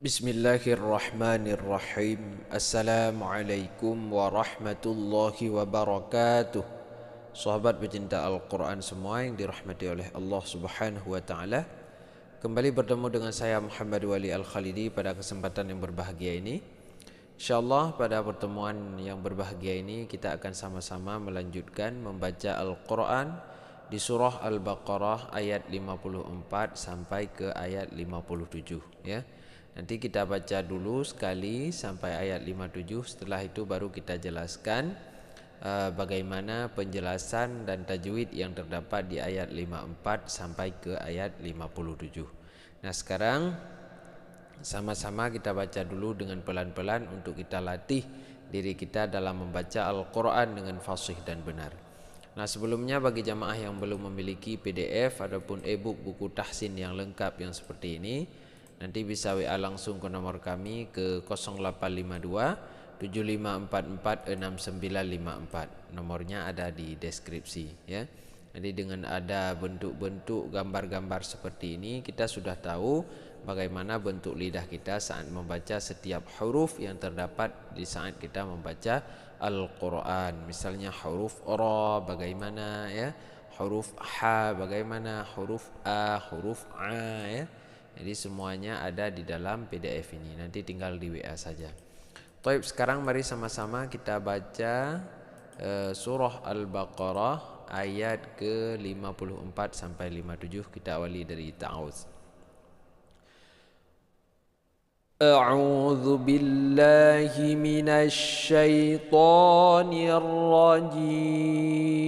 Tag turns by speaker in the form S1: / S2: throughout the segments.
S1: Bismillahirrahmanirrahim. Assalamualaikum warahmatullahi wabarakatuh. Sahabat pecinta Al-Quran semua yang dirahmati oleh Allah subhanahu wa ta'ala, kembali bertemu dengan saya Muhammad Wali Al-Khalidi pada kesempatan yang berbahagia ini. InsyaAllah pada pertemuan yang berbahagia ini kita akan sama-sama melanjutkan membaca Al-Quran di surah Al-Baqarah ayat 54 sampai ke ayat 57 ya. Nanti kita baca dulu sekali sampai ayat 57. Setelah itu baru kita jelaskan bagaimana penjelasan dan tajwid yang terdapat di ayat 54 sampai ke ayat 57. Nah, sekarang sama-sama kita baca dulu dengan pelan-pelan untuk kita latih diri kita dalam membaca Al-Quran dengan fasih dan benar. Nah, sebelumnya bagi jamaah yang belum memiliki PDF ataupun e-book buku tahsin yang lengkap yang seperti ini, nanti bisa WA langsung ke nomor kami ke 0852 7544 6954. Nomornya ada di deskripsi ya. Jadi dengan ada bentuk-bentuk gambar-gambar seperti ini, kita sudah tahu bagaimana bentuk lidah kita saat membaca setiap huruf yang terdapat di saat kita membaca Al-Quran. Misalnya huruf ra bagaimana ya, huruf ha bagaimana, huruf a, huruf a ya. Jadi semuanya ada di dalam PDF ini. Nanti tinggal di WA saja. Baik, sekarang mari sama-sama kita baca surah Al-Baqarah ayat ke-54 sampai 57. Kita awali dari ta'awuz. A'udzu billahi minasy syaithanir rajim.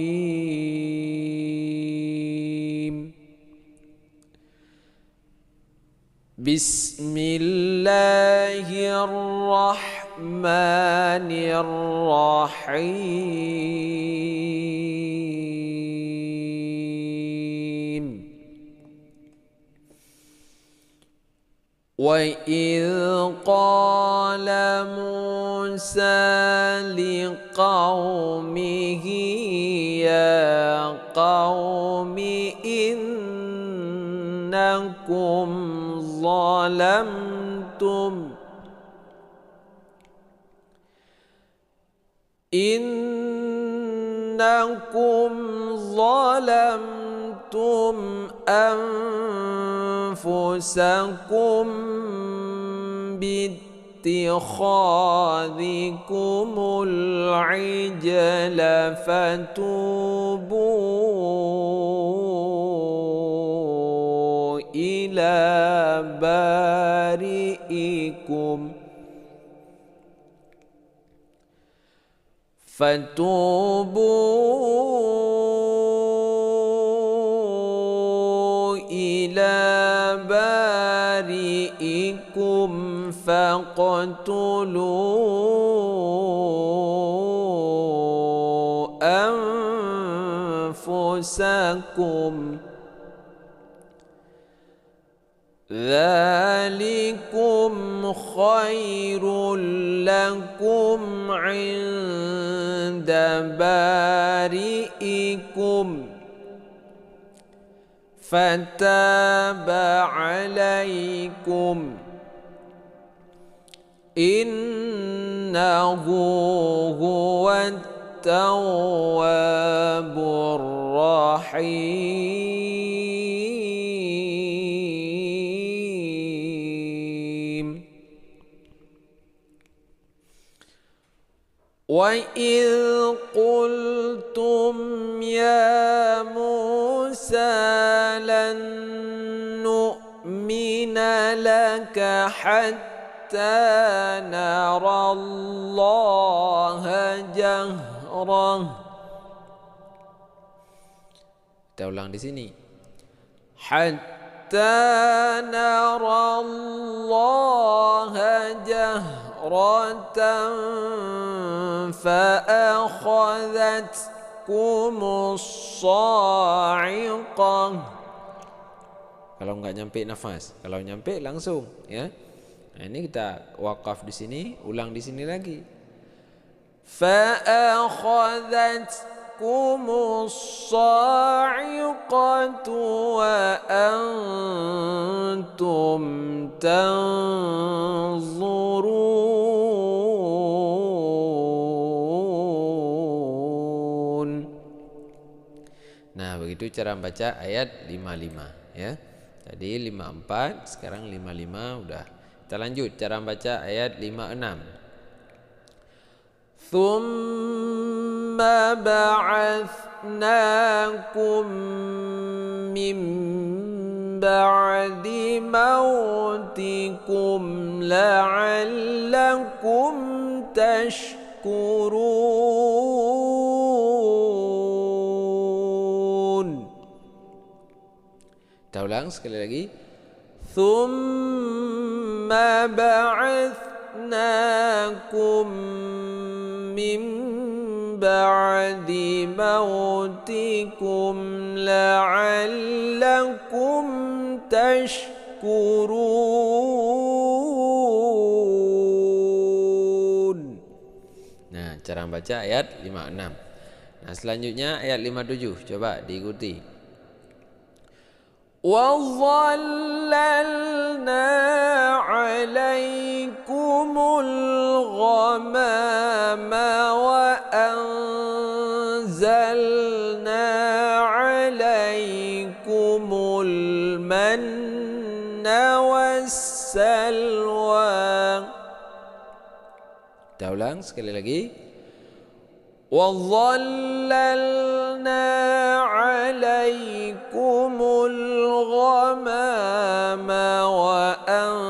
S1: Bismillahirrahmanirrahim. Wa idh qala Musa liqaumihi ya qaumi innakum ظلمتم أنفسكم باتخاذكم العجل فتوبوا إلى بارئكم فاقتلوا أنفسكم ذلكم خير لكم عند بارئكم فتاب عليكم إنه هو التواب الرحيم. وإذ قلتم يا موسى لن نؤمن لك حتى نرى الله جهرة. Kita ulang di sini. Hatta nara Allah jahratan fa'akhadhatkumus sa'iqah. Kalau enggak nyampe nafas, kalau nyampe langsung ya. Nah, ini kita wakaf di sini, ulang di sini lagi. Fa'akhadhat الصاعقة وأنتم تنظرون. Nah, begitu cara baca ayat 55 ya. Tadi 54, sekarang 55 udah. Kita lanjut cara baca ayat 56. Thumma ba'athnakum min ba'di mautikum la'allakum tashkurun. Kita ulang sekali lagi. Thumma ba'athnakum min ba'di mautikum la'allakum tashkurun. Nah, cara baca ayat 56. Nah, selanjutnya ayat 57. Coba diikuti. وَظَلَّلْنَا عَلَيْكُمُ الْغَمَامَ وَأَنزَلْنَا عَلَيْكُمُ الْمَنَّ وَالسَّلْوَىٰ. Kita ulang sekali lagi. وَظَلَّلْنَا عَلَيْكُمُ الْغَمَامَ وَأَنزَلْنَا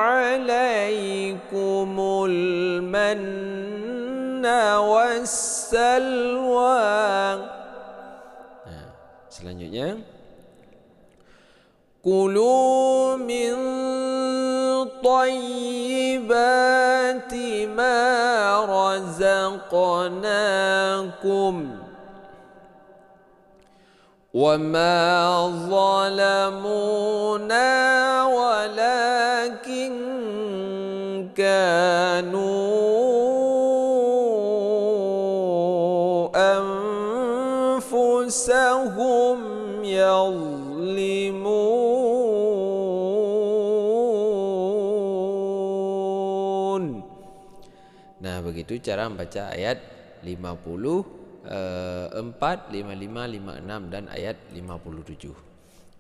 S1: عَلَيْكُمُ الْمَنَّ وَالسَّلْوَىٰ. Nah, selanjutnya Kulu min tayyibati ma razaqnakum wa ma zalamuna walakin kanu anfusahum yazlimun. Nah, begitu cara membaca ayat 54, 55, 56 dan ayat 57.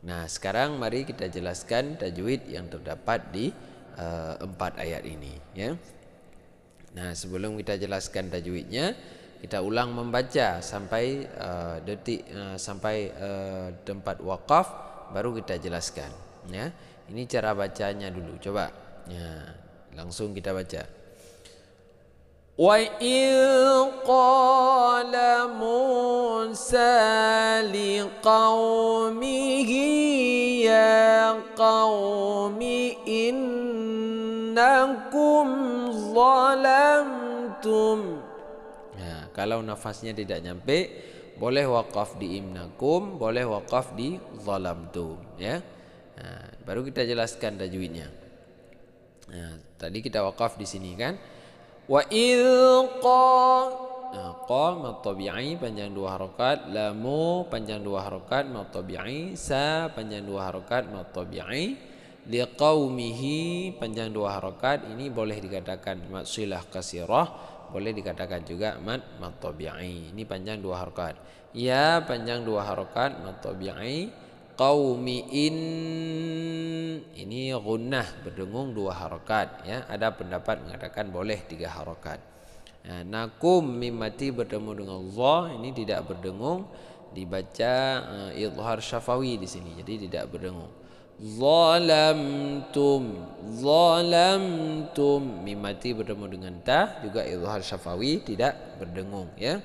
S1: Nah, sekarang mari kita jelaskan tajwid yang terdapat di 4 ayat ini ya. Nah, sebelum kita jelaskan tajwidnya, kita ulang membaca sampai sampai tempat waqaf baru kita jelaskan ya. Ini cara bacanya dulu, coba. Ya, langsung kita baca. وَإِذْ قَالَ مُوسَى لِقَوْمِهِ يَا قَوْمِ إِنَّكُمْ ظَلَمْتُمْ. Nah, kalau nafasnya tidak nyampe, boleh waqaf di innakum, boleh waqaf di zalamtum ya. Nah, baru kita jelaskan tajwidnya. Nah, tadi kita waqaf di sini kan. Wa idh qa mad tabi'i panjang 2 harakat, lamu panjang 2 harakat mad tabi'i, sa panjang 2 harakat mad tabi'i, liqaumihi panjang 2 harakat. Ini boleh dikatakan mad silah kasirah, boleh dikatakan juga mad tabi'i. Ini panjang 2 harakat. Ya panjang 2 harakat mad tabi'i. Qaumiin ini gunnah berdengung 2 harakat ya. Ada pendapat mengatakan boleh 3 harakat. Nah, nakum mimati bertemu dengan Allah ini tidak berdengung, dibaca idhar syafawi di sini. Jadi tidak berdengung. Zalamtum mimati bertemu dengan ta juga idhar syafawi tidak berdengung ya.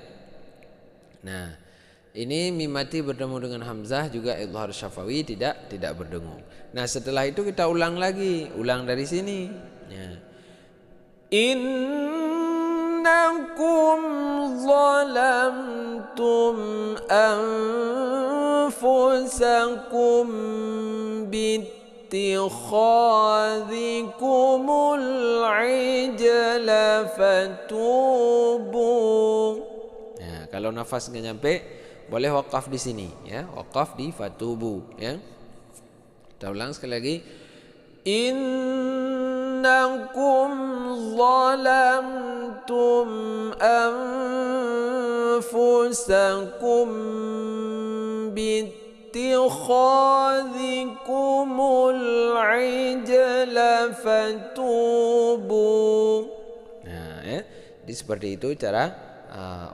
S1: Nah, ini mimati bertemu dengan hamzah juga idhar syafawi tidak berdengung. Nah, setelah itu kita ulang lagi, ulang dari sini. Ya. Innakum zalamtum anfusakum bittikhadhikumul ijla fatubu. Nah, kalau nafas nggak nyampe boleh wakaf di sini ya, wakaf di fatubu ya. Kita ulang sekali lagi. Innakum zalamtum anfusakum bittikhadhikumul ijla fatubu. Nah ya, jadi seperti itu cara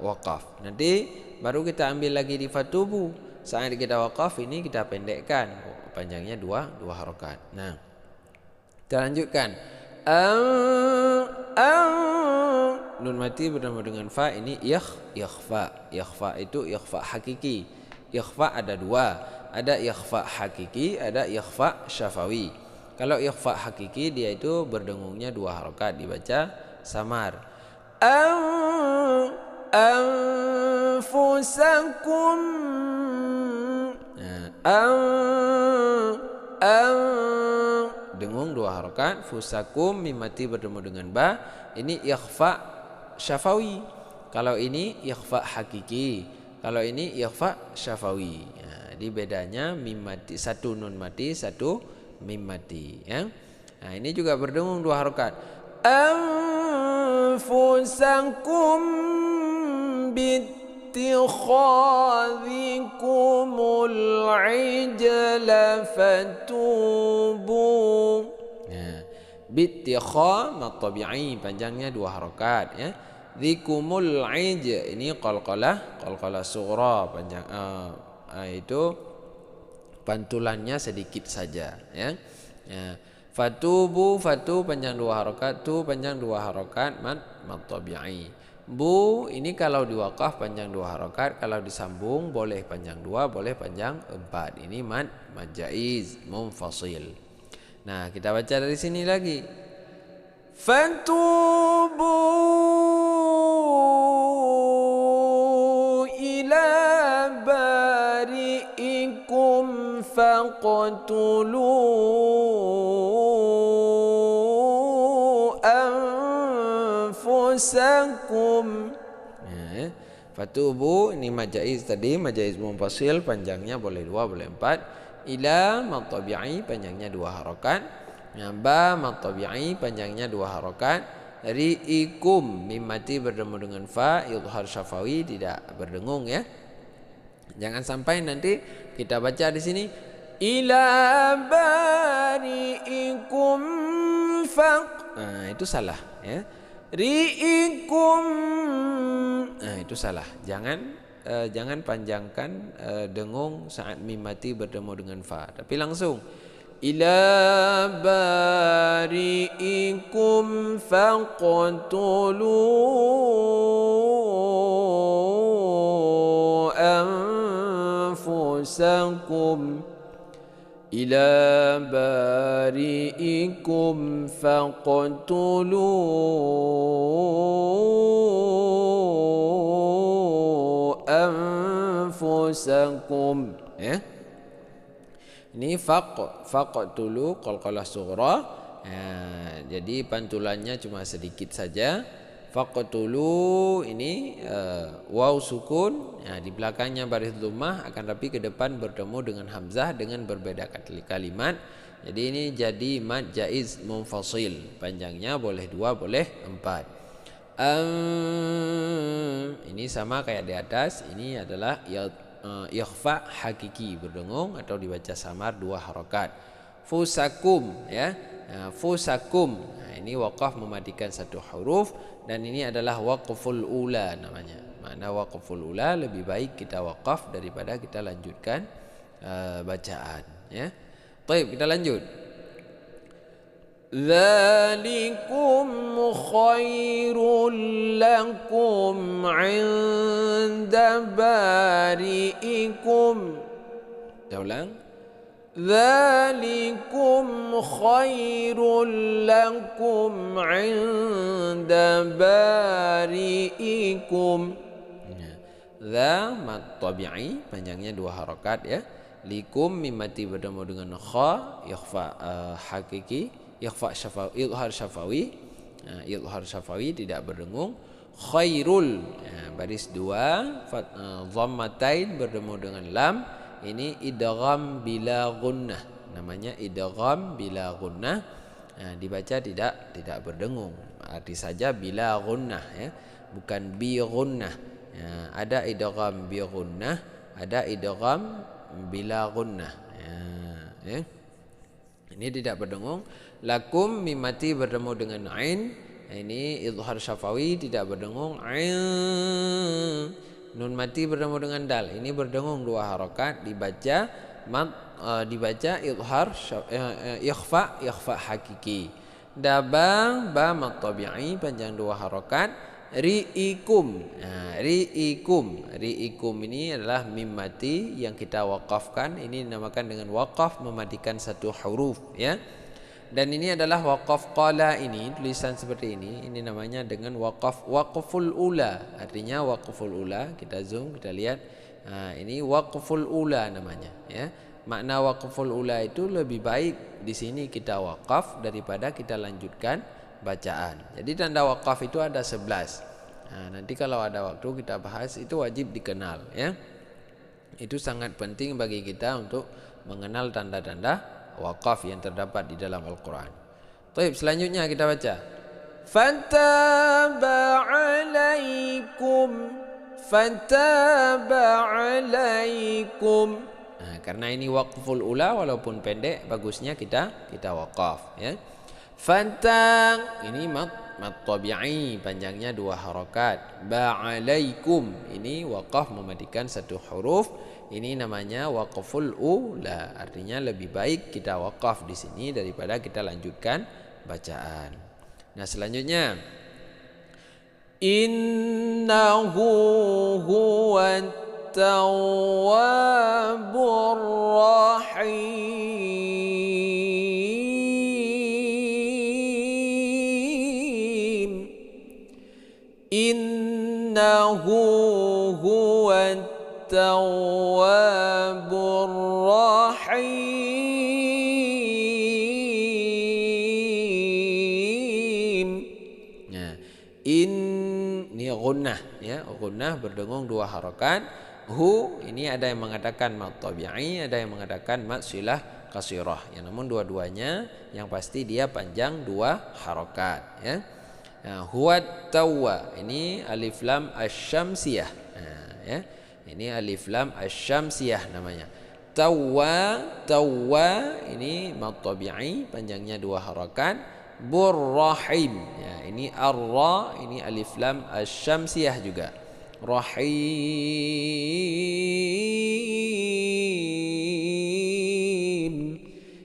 S1: wakaf. Nanti baru kita ambil lagi di fatubu. Saat kita wakaf ini kita pendekkan, panjangnya dua harokat. Nah, kita lanjutkan. Nun mati bernama dengan fa ini ikhfa. Ikhfa itu ikhfa hakiki. Ikhfa ada dua, ada ikhfa hakiki, ada ikhfa syafawi. Kalau ikhfa hakiki dia itu berdengungnya dua harokat, dibaca samar. Anfusakum. Dengung dua harokat. Fusakum mim mati bertemu dengan ba, ini ikhfa syafawi. Kalau ini ikhfa hakiki, kalau ini ikhfa syafawi. Jadi bedanya mim mati, satu nun mati, satu mim mati ya. Nah, ini juga berdengung dua harokat. Anfusakum bittikhadhikumul ijla fatubu. Bittikha mat tabi'i, panjangnya dua harokat ya. Dzikumul ij, ini qalqalah sughra, panjang itu pantulannya sedikit saja ya. Fatubu, fatu panjang dua harokat, tu panjang dua harokat, mat tabi'i. Bu ini kalau diwakaf panjang dua harokat, kalau disambung boleh panjang dua, boleh panjang empat. Ini mad jaiz munfasil. Nah, kita baca dari sini lagi. Fatubu ila bari'ikum faqtulu anfusakum. Fatubu ini majaiz tadi, majaiz munfasil, panjangnya boleh dua, boleh empat. Ila mat tabi'i, panjangnya dua harokat. Ba mat tabi'i, panjangnya dua harokat. Ri'ikum mim mati bertemu dengan fa, idhar syafawi, tidak berdengung ya. Jangan sampai nanti kita baca di sini ila bari'ikum faq. Nah, itu salah ya. Ri'ikum. Nah, itu salah. Jangan panjangkan dengung saat mim mati bertemu dengan fa, tapi langsung ila bari'ikum faqtulu anfusakum. Ila bari'ikum faqtulu anfusakum ya. Ini faqtulu qalqalah sughra. Jadi pantulannya cuma sedikit saja. Faqtulu ini waw sukun, di belakangnya baris dhammah, akan tapi ke depan bertemu dengan hamzah dengan berbeda kalimat. Jadi ini jadi mad jaiz munfasil, panjangnya boleh dua, boleh empat. Ini sama kayak di atas, ini adalah ikhfa hakiki, berdengung atau dibaca samar dua harokat. Fusakum ya. Fusakum, ini waqaf mematikan satu huruf, dan ini adalah waqful ula namanya. Makna waqful ula, lebih baik kita waqaf daripada kita lanjutkan bacaan ya. Baik, kita lanjut. Dzalikum khairul lakum 'inda bari'ikum. Kita ulang. Dzalikum khairul lakum 'inda bari'ikum. Dza mat tabi'i, panjangnya dua harokat ya. likum mim mati bertemu dengan kha ikhfa hakiki, ikhfa syafawi, izhar syafawi. Izhar syafawi tidak berdengung. Khairul baris 2 dhammatain bertemu dengan lam, ini idgham bila gunnah, namanya idgham bila gunnah. Dibaca tidak berdengung, arti saja bila gunnah ya, bukan bi gunnah. Ada idgham bi gunnah, ada idgham bila gunnah ya. Ini tidak berdengung. Lakum mimati bertemu dengan ain, ini izhar syafawi tidak berdengung. Ain. Nun mati bertemu dengan dal, ini berdengung 2 harakat, dibaca dibaca izhar ikhfa hakiki. Dabang ba mat tabi'i panjang 2 harakat. Ri'ikum. Ri'ikum ini adalah mim mati yang kita wakafkan. Ini dinamakan dengan wakaf mematikan 1 huruf ya. Dan ini adalah waqaf qala, ini tulisan seperti ini namanya dengan waqful ula. Artinya waqful ula, kita zoom, kita lihat. Ini waqful ula namanya ya. Makna waqful ula itu lebih baik di sini kita waqaf daripada kita lanjutkan bacaan. Jadi tanda waqaf itu ada 11. Nanti kalau ada waktu kita bahas, itu wajib dikenal ya. Itu sangat penting bagi kita untuk mengenal tanda-tanda waqaf yang terdapat di dalam Al-Quran. Baik, selanjutnya kita baca. Fataba alaikum. Karena ini waqful ula, walaupun pendek, bagusnya kita waqaf ya. Fantang ini mat tabi'i, panjangnya 2 harakat. Ba'alaikum ini waqaf mematikan 1 huruf. Ini namanya waqful ula. Artinya lebih baik kita waqaf di sini daripada kita lanjutkan bacaan. Nah, selanjutnya innahu huwat tawwabur rahim. Innahu huwat tawwabur rahim. Nah, ini gunnah ya, gunnah berdengung 2 harakat. Hu ini ada yang mengatakan mat tabi'i, ada yang mengatakan mat silah qasirah. Ya, namun dua-duanya yang pasti dia panjang 2 harakat ya. Nah, huwa tawwa ini alif lam asy-syamsiyah. Ya. Ini alif lam asy-syamsiyah namanya. Tawwa ini mat tabi'i, panjangnya 2 harakat. Burrahim ya, ini ar-ra, ini alif lam asy-syamsiyah juga. Rahim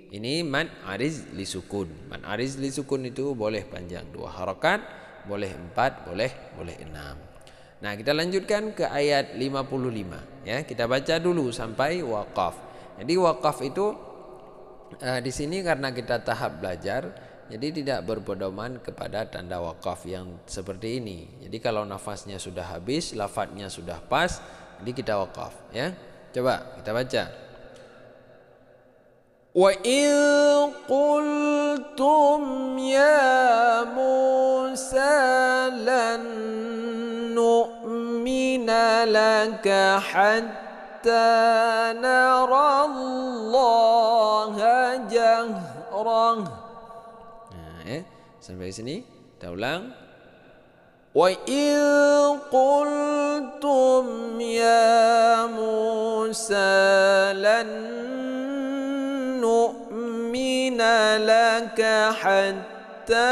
S1: ini man ariz li sukun. Man ariz li sukun itu boleh panjang 2 harakat, boleh 4, boleh 6. Nah, kita lanjutkan ke ayat 55 ya. Kita baca dulu sampai waqaf. Jadi waqaf itu di sini karena kita tahap belajar, jadi tidak berpedoman kepada tanda waqaf yang seperti ini. Jadi kalau nafasnya sudah habis, lafadznya sudah pas, jadi kita waqaf ya. Coba kita baca. Wa in qultum ya Musa lan nu'mina laka hatta narallaha jahrah. Sampai sini kita ulang. Wa in qultum ya Musa lan nu'mina laka hatta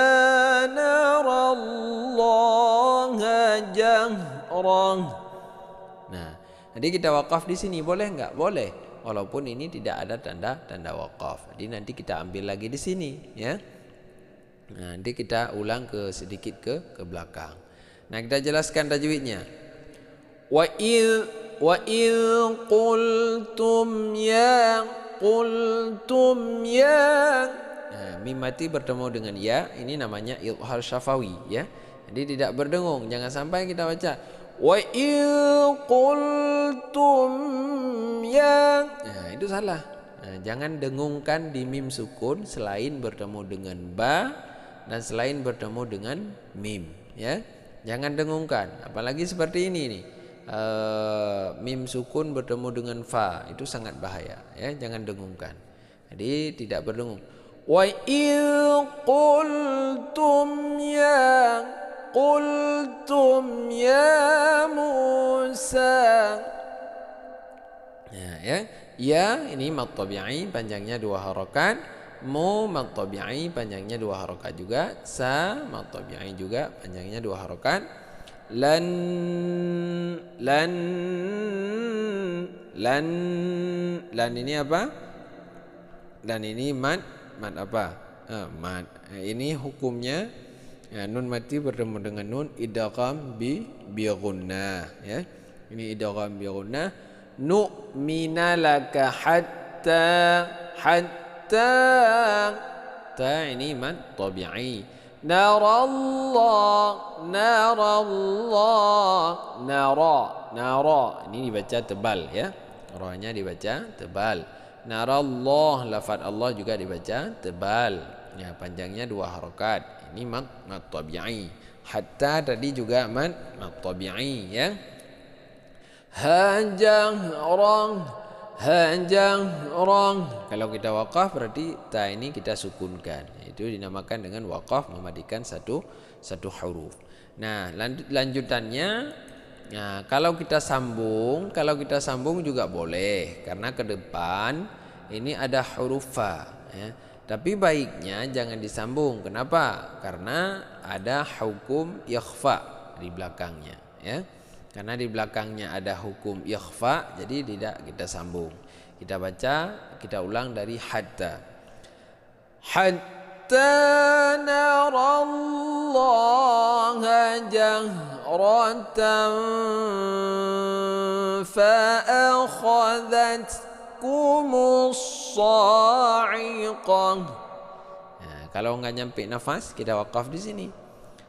S1: narallaha jahrah. Nah, jadi kita waqaf di sini boleh enggak? Boleh. Walaupun ini tidak ada tanda waqaf. Jadi nanti kita ambil lagi di sini ya. Nah, nanti kita ulang sedikit ke belakang. Nah, kita jelaskan tajwidnya. Wa il qultum ya. Nah, mim mati bertemu dengan ya, ini namanya izhar syafawi ya. Jadi tidak berdengung. Jangan sampai kita baca Wa il qultum ya. Nah, itu salah. Nah, jangan dengungkan di mim sukun selain bertemu dengan ba dan selain bertemu dengan mim, ya. Jangan dengungkan, apalagi seperti ini nih. Mim sukun bertemu dengan fa, itu sangat bahaya, ya. Jangan dengungkan. Jadi tidak berdengung. Wa il qultum ya Musa. Ya ini mad tabi'i panjangnya 2 harokat, mad tabi'i panjangnya 2 harokat juga, sa mad tabi'i juga panjangnya 2 harokat. Lan ini apa? Dan ini mad apa? Mad. Ini hukumnya nun mati bertemu dengan nun idgham bi gunnah, ya. Ini idgham bi gunnah. Nu'mina laka hatta ta ini mad tabi'i. Narallah nara ini dibaca tebal, ya. Ra-nya dibaca tebal. Narallah, lafaz Allah juga dibaca tebal, ya, panjangnya 2 harokat. Ini mad tabi'i. Hatta tadi juga mad tabi'i, ya. Hajarang. Kalau kita waqaf berarti ta ini kita sukunkan. Itu dinamakan dengan waqaf, memadikan satu huruf. Nah, lanjutannya, nah, kalau kita sambung juga boleh, karena ke depan ini ada huruf fa, ya. Tapi baiknya jangan disambung. Kenapa? Karena ada hukum ikhfa di belakangnya, ya. Karena di belakangnya ada hukum ikhfa, jadi tidak kita sambung. Kita baca, kita ulang dari hatta. Hatta narallaha jahratan fa'akhadhatkumus sa'iqah. Nah, kalau enggak nyampe nafas, kita wakaf di sini.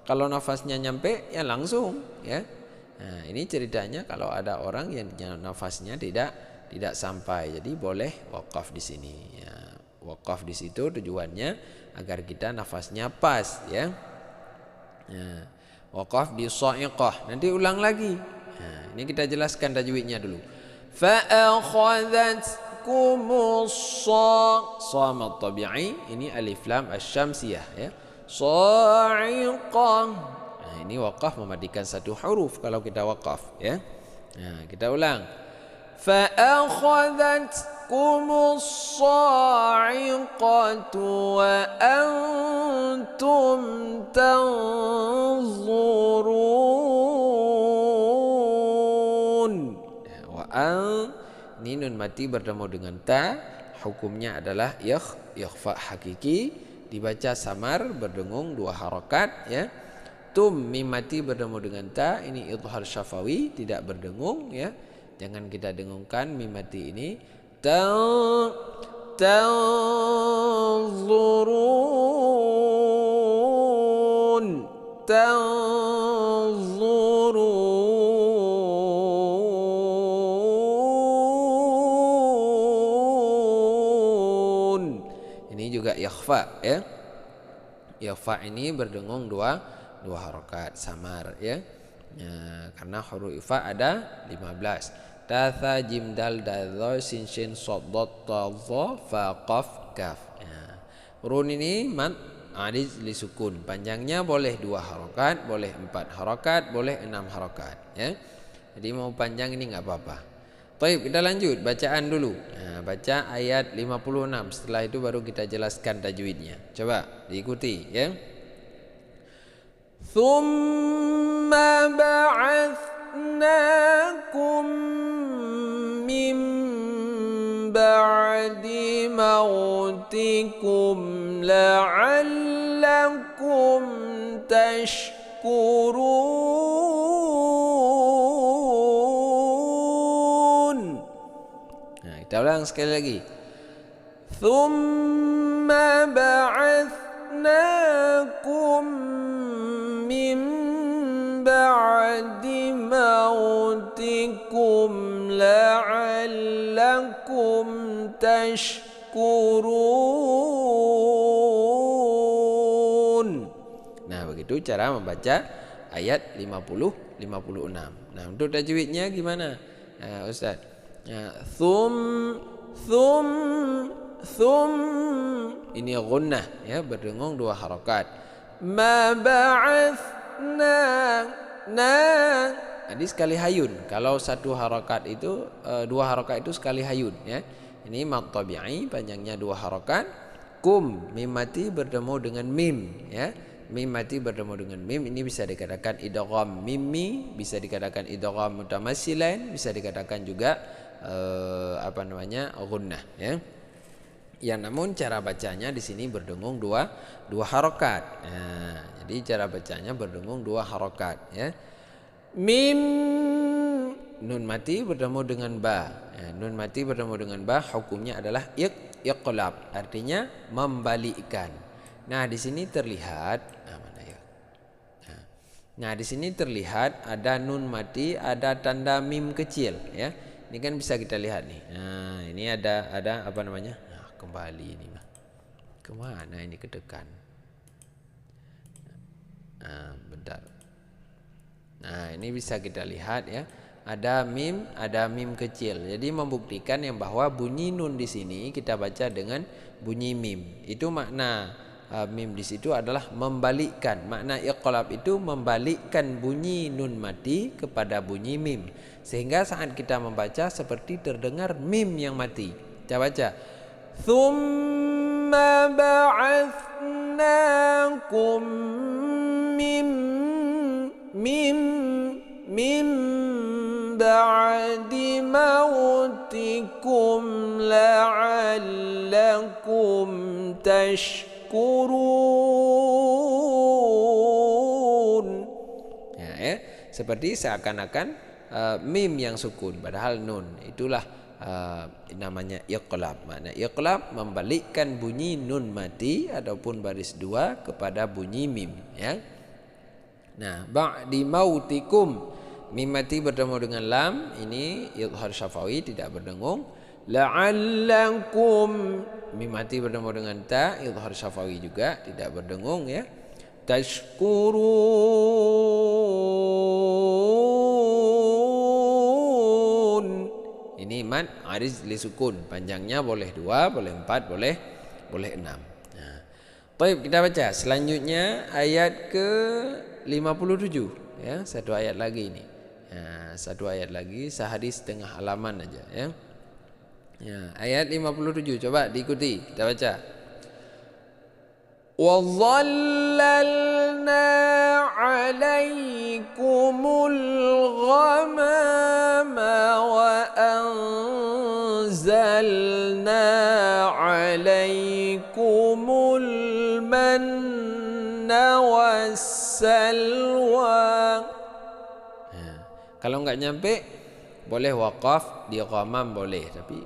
S1: Kalau nafasnya nyampe, ya langsung, ya. Nah, ini ceritanya kalau ada orang yang nafasnya tidak sampai, jadi boleh wakaf di sini, ya. Wakaf di situ tujuannya agar kita nafasnya pas, ya. Nah, wakaf di sha'iqah, nanti ulang lagi. Nah, ini kita jelaskan tajwidnya dulu. Fa akhadhatkumus sa mad tabi'i, ini alif lam asy-syamsiyah, ya. Sha'iqah. Nah, ini waqaf memadikan satu huruf kalau kita waqaf, ya. Nah, kita ulang. Fa akhadhatkumus sa'iqatu wa antum tanzurun. Ini nun mati bertemu dengan ta, hukumnya adalah ikhfa hakiki, dibaca samar berdengung 2 harokat, ya. Mim mati bertemu dengan ta, ini idhar syafawi, tidak berdengung, ya. Jangan kita dengungkan mim mati ini. Tanzurun. Ini juga ikhfa, ya. Ikhfa ini berdengung 2 harokat samar, ya. Karena huruf ikhfa ada 15. Ta jim dal dal sin shin shad dad ta dha fa qaf kaf. Run ini mad adz li sukun, panjangnya boleh 2 harokat, boleh 4 harokat, boleh 6 harokat, ya. Jadi mau panjang ini enggak apa-apa. Baik, kita lanjut bacaan dulu. Baca ayat 56, setelah itu baru kita jelaskan tajwidnya. Coba diikuti, ya. ثم بعثناكم من بعد موتكم لعلكم تشكرون. Nah, kita ulang sekali lagi. ثم بعثناكم من بعد موتكم tashkurun. Nah, begitu cara membaca ayat 50-56. Nah, untuk tajwidnya gimana? Nah, Ustaz. Nah, thum ini gunnah ya, berdengung 2 harakat. Ma ba'athna Jadi sekali hayun. Kalau 1 harakat itu 2 harakat itu sekali hayun ya. Ini mad tabi'i panjangnya 2 harakat. Kum mim mati bertemu dengan mim ya. Mim mati bertemu dengan mim, ini bisa dikatakan idgham mimmi, bisa dikatakan idgham mutamassilan, bisa dikatakan juga gunnah ya. Yang namun cara bacanya di sini berdengung dua harokat. Nah, jadi cara bacanya berdengung 2 harokat ya. Mim nun mati bertemu dengan ba. Nun mati bertemu dengan ba, hukumnya adalah iqlab, artinya membalikkan. Nah, di sini terlihat di sini terlihat ada nun mati, ada tanda mim kecil ya. Ini kan bisa kita lihat nih. Nah, ini ada kembali ini mah. Kemana ini kedekan? Bentar. Nah, ini bisa kita lihat ya. Ada mim kecil. Jadi membuktikan yang bahwa bunyi nun di sini kita baca dengan bunyi mim. Itu makna mim di situ adalah membalikkan. Makna iqlab itu membalikkan bunyi nun mati kepada bunyi mim. Sehingga saat kita membaca seperti terdengar mim yang mati. Kita baca Thumma ba'athnakum min ba'di mautikum la'allakum tashkurun. Ya, seperti seakan-akan mim yang sukun padahal nun. Itulah namanya iqlab. Makna iqlab membalikkan bunyi nun mati ataupun baris 2 kepada bunyi mim ya. Nah, ba'di mautikum, mim mati bertemu dengan lam, ini idhar syafawi tidak berdengung. La'allakum, mim mati bertemu dengan ta, idhar syafawi juga tidak berdengung ya. Tashkurun, ini mad ariz li sukun, panjangnya boleh 2, boleh 4, boleh 6. Nah, baik, kita baca selanjutnya ayat ke 57 ya, 1 ayat lagi ini. Ya, 1 ayat lagi, sehadis setengah halaman aja ya. Ya, ayat 57 coba diikuti, kita baca. Wa dhallalna 'alaikumul ghamama wa anzalna 'alaikumul manna wassalwa. Kalau enggak nyampe boleh waqaf di ghamam boleh, tapi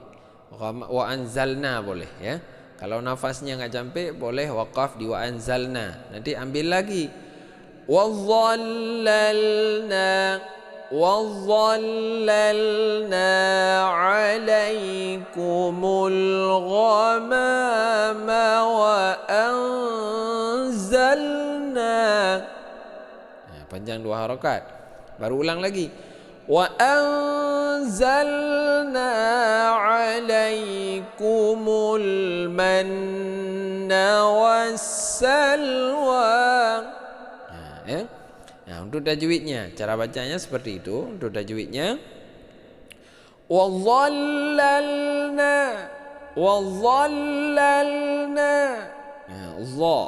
S1: wa anzalna boleh ya. Kalau nafasnya enggak sampai boleh waqaf di wa anzalna. Nanti ambil lagi wa dhallalna 'alaikumul ghamama wa anzalna. Nah, panjang 2 harakat. Baru ulang lagi. Wa anzalna 'alaikumul manna wassalwa. Nah, ya. Nah, untuk tajwidnya, cara bacanya seperti itu. Untuk tajwidnya wa dhallalna. Za.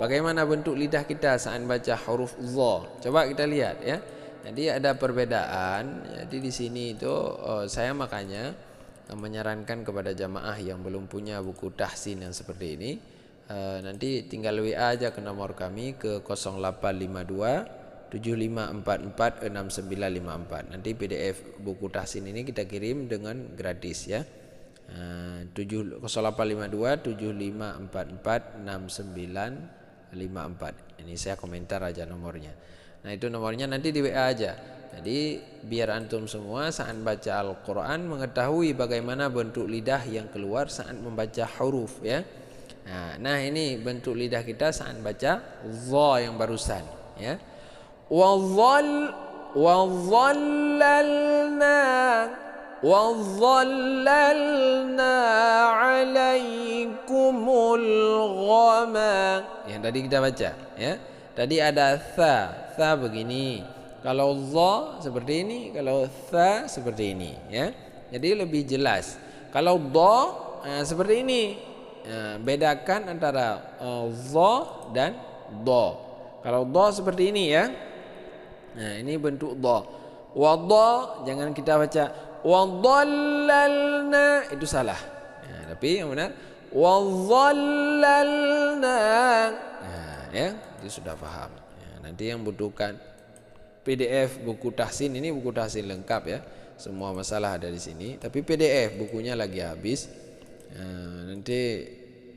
S1: Bagaimana bentuk lidah kita saat baca huruf za? Coba kita lihat ya. Jadi ada perbedaan. Jadi di sini itu saya makanya menyarankan kepada jamaah yang belum punya buku tahsin yang seperti ini, nanti tinggal WA aja ke nomor kami ke 0852 7544 6954. Nanti PDF buku tahsin ini kita kirim dengan gratis ya. 0852 7544 6954. Ini saya komentar aja nomornya. Nah, itu nomornya nanti di WA aja. Jadi biar antum semua saat baca Al-Quran mengetahui bagaimana bentuk lidah yang keluar saat membaca huruf ya. Nah ini bentuk lidah kita saat baca dha yang barusan ya. Wadhallalna wadhallalna alaikumul ghama. Yang tadi kita baca ya. Tadi ada tha begini. Kalau dha seperti ini, kalau tha seperti ini ya. Jadi lebih jelas. Kalau dha seperti ini. Bedakan antara dha dan dha. Kalau dha seperti ini ya. Nah, ini bentuk dha. Wadha jangan kita baca wadhallalna, itu salah. Tapi yang benar wadhallalna. Ya, itu sudah paham. Nanti yang butuhkan PDF buku tahsin, ini buku tahsin lengkap ya. Semua masalah ada di sini. Tapi PDF bukunya lagi habis. Nanti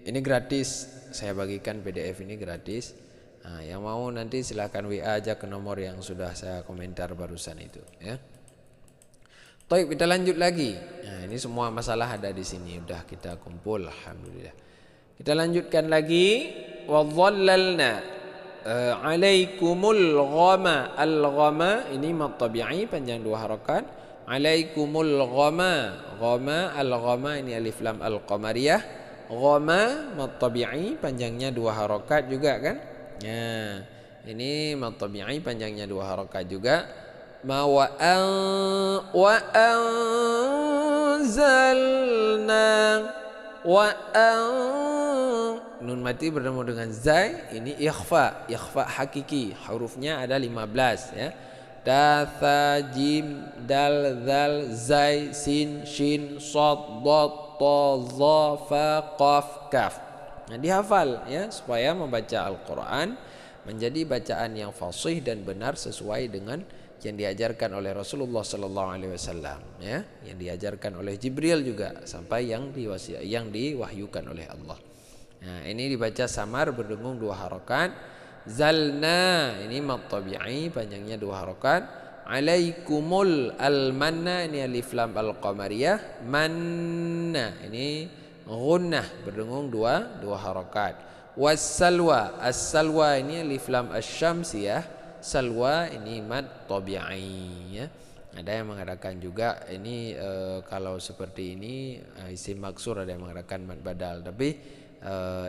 S1: ini gratis. Saya bagikan PDF ini gratis. Yang mau nanti silahkan WA aja ke nomor yang sudah saya komentar barusan itu ya. Baik, kita lanjut lagi. Ini semua masalah ada di sini. Udah kita kumpul, alhamdulillah. Kita lanjutkan lagi. Wadhallalna alaikumul ghama. Al-ghama ini mad tabi'i panjang 2 harakat. Alaikumul ghama. Ghama al-ghama ini alif lam al-qamariyah. Ghama mad tabi'i panjangnya 2 harakat juga kan? Ini mad tabi'i panjangnya 2 harakat juga. Ma wa anzalna wa nun mati bertemu dengan zai, ini ikhfa hakiki. Hurufnya ada 15 ya. Ta, tha, jim, dal, zal, zai, sin, shin, shad, dad, ta, dha, fa, qaf, kaf. Nah, dihafal ya supaya membaca Al-Quran menjadi bacaan yang fasih dan benar sesuai dengan yang diajarkan oleh Rasulullah sallallahu alaihi wasallam ya, yang diajarkan oleh Jibril juga sampai yang diwahyukan oleh Allah. Nah, ini dibaca samar berdengung 2 harakat. Zalna ini mad tabi'i panjangnya 2 harakat. Alaikumul al-manna ini alif lam al-qamariyah. Manna ini gunnah berdengung 2 harakat. Was-salwa, as-salwa ini alif lam asy-syamsiyah. Salwa ini mad tabi'i ya. Ada yang mengatakan juga ini kalau seperti ini isim maksur, ada yang mengatakan mad badal, tapi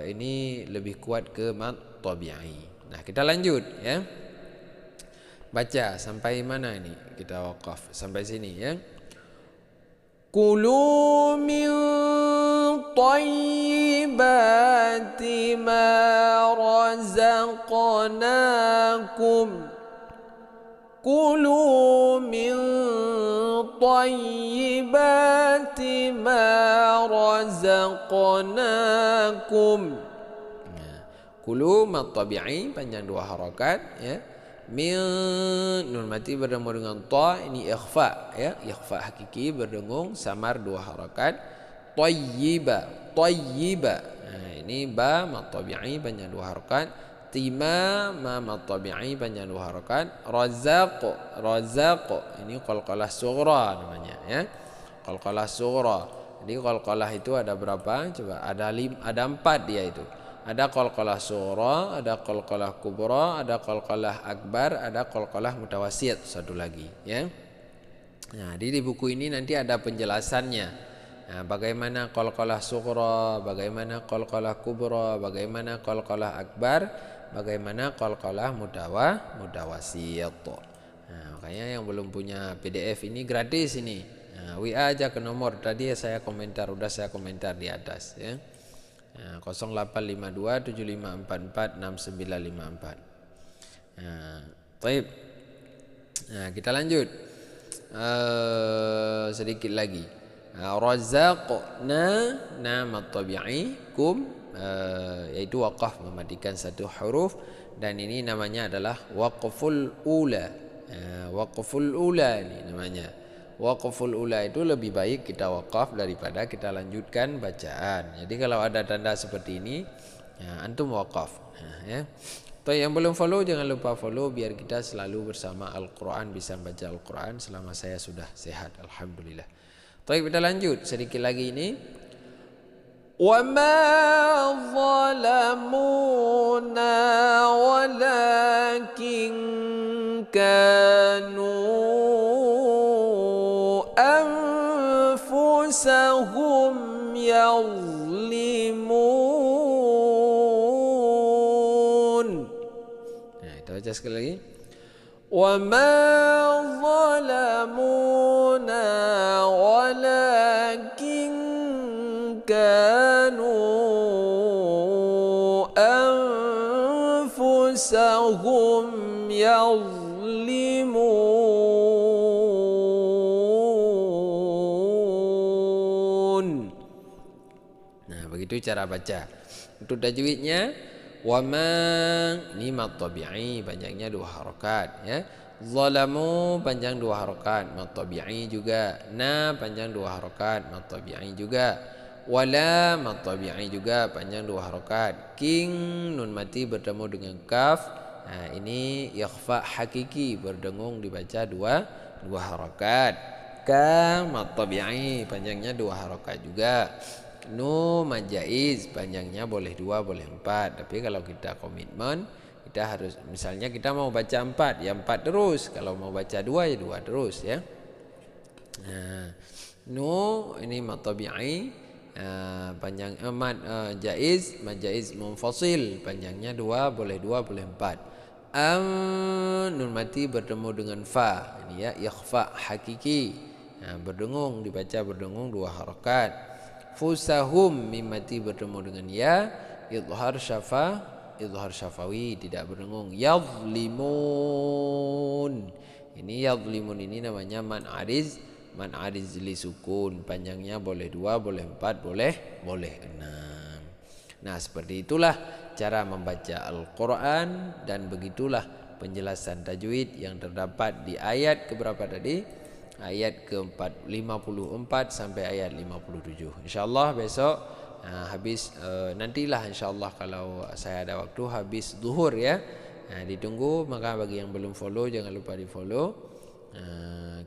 S1: ini lebih kuat ke mad tabi'i. Nah, kita lanjut ya. Baca sampai mana ini? Kita waqaf sampai sini ya. Kulu min tayyibati ma razaqnakum. Kulu min tayyibati ma razaqnakum. Kulu mad tabi'i panjang 2 harakat ya. Min nun mati berdengung dengan ta, ini ikhfa ya, ikhfa hakiki berdengung samar 2 harakat. Tayyiba, tayyiba. Nah, ini ba mad tabi'i panjang 2 harakat. Tima ma mad tabi'i panjang 2 harakat. Razaq, razaq ini qalqalah sughra namanya ya. Qalqalah sughra. Jadi qalqalah itu ada berapa? Coba ada 4 dia itu. Ada qalqalah sughra, ada qalqalah kubra, ada qalqalah akbar, ada qalqalah mutawasit, satu lagi ya. Nah, di buku ini nanti ada penjelasannya. Nah, bagaimana qalqalah sughra, bagaimana qalqalah kubra, bagaimana qalqalah akbar, bagaimana qalqalah mutawasit. Nah, makanya yang belum punya PDF ini gratis ini. Nah, WA aja ke nomor tadi saya komentar, udah saya komentar di atas ya. 0852 7544 6954. Baik. Nah, kita lanjut sedikit lagi. Razaqna nama tabi'i kum, yaitu waqaf mematikan 1 huruf, dan ini namanya adalah waqful ula. Waqful ula ini namanya. Waqful ula itu lebih baik kita waqaf daripada kita lanjutkan bacaan. Jadi kalau ada tanda seperti ini ya, antum waqaf ya. Tapi yang belum follow jangan lupa follow biar kita selalu bersama Al-Quran, bisa baca Al-Quran selama saya sudah sehat, alhamdulillah. Tapi kita lanjut sedikit lagi ini. وَمَا ظَلَمُونَا وَلَكِنْ كَانُوا أَنفُسَهُمْ يَظْلِمُونَ. Nah, kita baca sekali lagi. وَمَا ظَلَمُونَا وَلَكِنْ كانوا أنفسهم يظلمون. Nah, begitu cara baca. Untuk tajwidnya, wama ini mad tabi'i panjangnya 2 harakat ya. Zalamu panjang 2 harakat mad tabi'i juga. Na panjang 2 harakat mad tabi'i juga. Wala mad tabi'i juga panjang 2 harakat. King nun mati bertemu dengan kaf. Nah, ini ikhfa hakiki berdengung dibaca 2 harakat. Ka mad tabi'i panjangnya 2 harakat juga. Nu mad jaiz panjangnya boleh 2 boleh 4. Tapi kalau kita komitmen kita harus, misalnya kita mau baca 4 ya 4 terus. Kalau mau baca 2 ya 2 terus ya. Nah, nu ini mad tabi'i panjang mad jaiz munfasil panjangnya 2 boleh 2 boleh 4. Nun mati bertemu dengan fa ini ya ikhfa hakiki. Nah, berdengung dibaca berdengung 2 harakat. Fusahum mim mati bertemu dengan ya idhar syafawi tidak berdengung. Yadhlimun ini yadhlimun ini namanya mad ariz li sukun panjangnya boleh 2 boleh 4 boleh 6. Nah, seperti itulah cara membaca Al-Quran dan begitulah penjelasan tajwid yang terdapat di ayat keberapa tadi? Ayat ke-54 sampai ayat 57. Insyaallah besok habis nantilah insyaallah kalau saya ada waktu habis zuhur ya. Nah, ditunggu, maka bagi yang belum follow jangan lupa di-follow.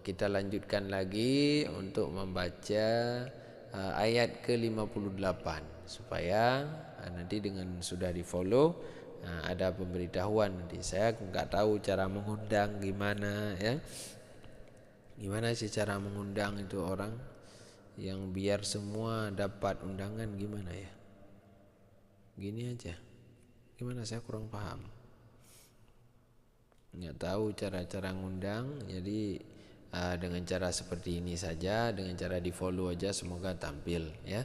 S1: Kita lanjutkan lagi untuk membaca ayat ke-58 supaya nanti dengan sudah di follow ada pemberitahuan. Nanti saya nggak tahu cara mengundang gimana ya, gimana sih cara mengundang itu orang yang biar semua dapat undangan gimana ya, gini aja gimana, saya kurang paham, nggak tahu cara-cara ngundang. Jadi dengan cara seperti ini saja, dengan cara di follow aja semoga tampil ya.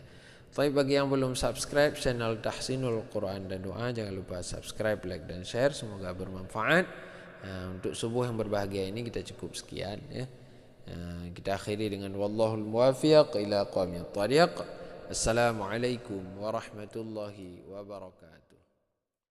S1: Tapi bagi yang belum subscribe channel Tahsinul Quran dan Doa, jangan lupa subscribe, like dan share, semoga bermanfaat. Untuk subuh yang berbahagia ini kita cukup sekian ya. Kita akhiri dengan wallahul muwaffiq ila aqwamit thariq. Assalamualaikum warahmatullahi wabarakatuh.